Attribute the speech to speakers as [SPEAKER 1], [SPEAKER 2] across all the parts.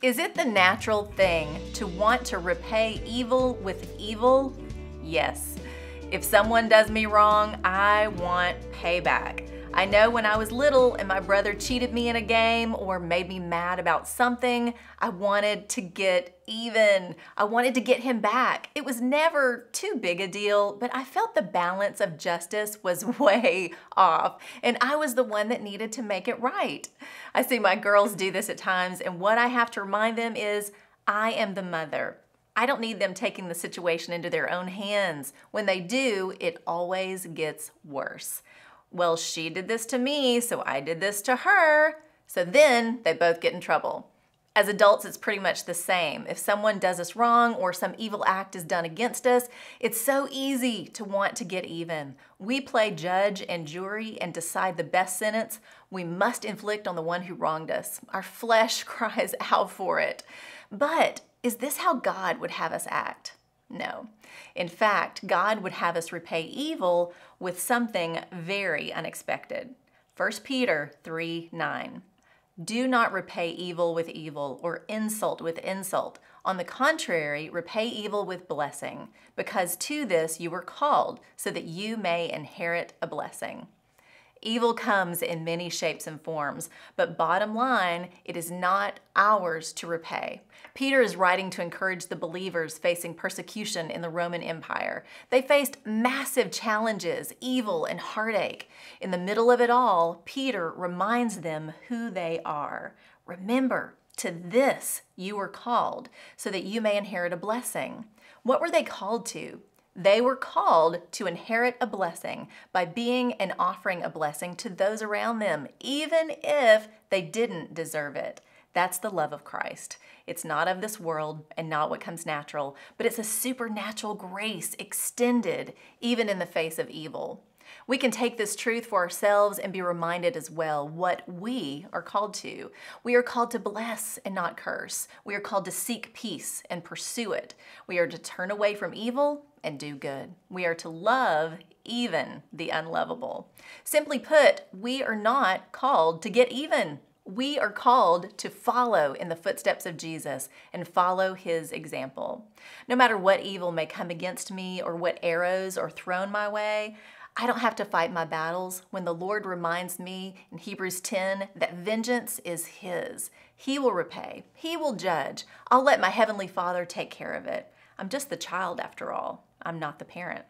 [SPEAKER 1] Is it the natural thing to want to repay evil with evil? Yes. If someone does me wrong, I want payback. I know when I was little and my brother cheated me in a game or made me mad about something, I wanted to get even. I wanted to get him back. It was never too big a deal, but I felt the balance of justice was way off, and I was the one that needed to make it right. I see my girls do this at times, and what I have to remind them is I am the mother. I don't need them taking the situation into their own hands. When they do, it always gets worse. Well, she did this to me, so I did this to her. So then they both get in trouble. As adults, it's pretty much the same. If someone does us wrong or some evil act is done against us, it's so easy to want to get even. We play judge and jury and decide the best sentence we must inflict on the one who wronged us. Our flesh cries out for it. But is this how God would have us act? No. In fact, God would have us repay evil with something very unexpected. 1 Peter 3:9. Do not repay evil with evil or insult with insult. On the contrary, repay evil with blessing, because to this you were called, so that you may inherit a blessing. Evil comes in many shapes and forms, but bottom line, it is not ours to repay. Peter is writing to encourage the believers facing persecution in the Roman Empire. They faced massive challenges, evil, and heartache. In the middle of it all, Peter reminds them who they are. Remember, to this you were called, so that you may inherit a blessing. What were they called to? They were called to inherit a blessing by being and offering a blessing to those around them, even if they didn't deserve it. That's the love of Christ. It's not of this world and not what comes natural, but it's a supernatural grace extended even in the face of evil. We can take this truth for ourselves and be reminded as well what we are called to. We are called to bless and not curse. We are called to seek peace and pursue it. We are to turn away from evil and do good. We are to love even the unlovable. Simply put, we are not called to get even. We are called to follow in the footsteps of Jesus and follow his example. No matter what evil may come against me or what arrows are thrown my way, I don't have to fight my battles when the Lord reminds me in Hebrews 10 that vengeance is his. He will repay. He will judge. I'll let my Heavenly Father take care of it. I'm just the child after all. I'm not the parent.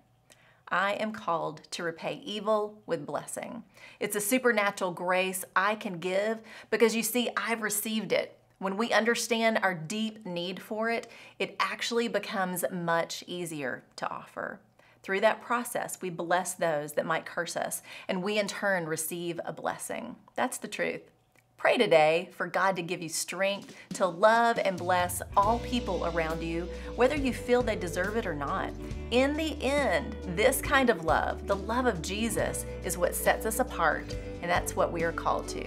[SPEAKER 1] I am called to repay evil with blessing. It's a supernatural grace I can give because you see, I've received it. When we understand our deep need for it, it actually becomes much easier to offer. Through that process, we bless those that might curse us, and we in turn receive a blessing. That's the truth. Pray today for God to give you strength to love and bless all people around you, whether you feel they deserve it or not. In the end, this kind of love, the love of Jesus, is what sets us apart, and that's what we are called to.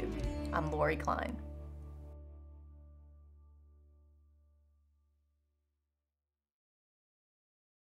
[SPEAKER 1] I'm Lori Klein.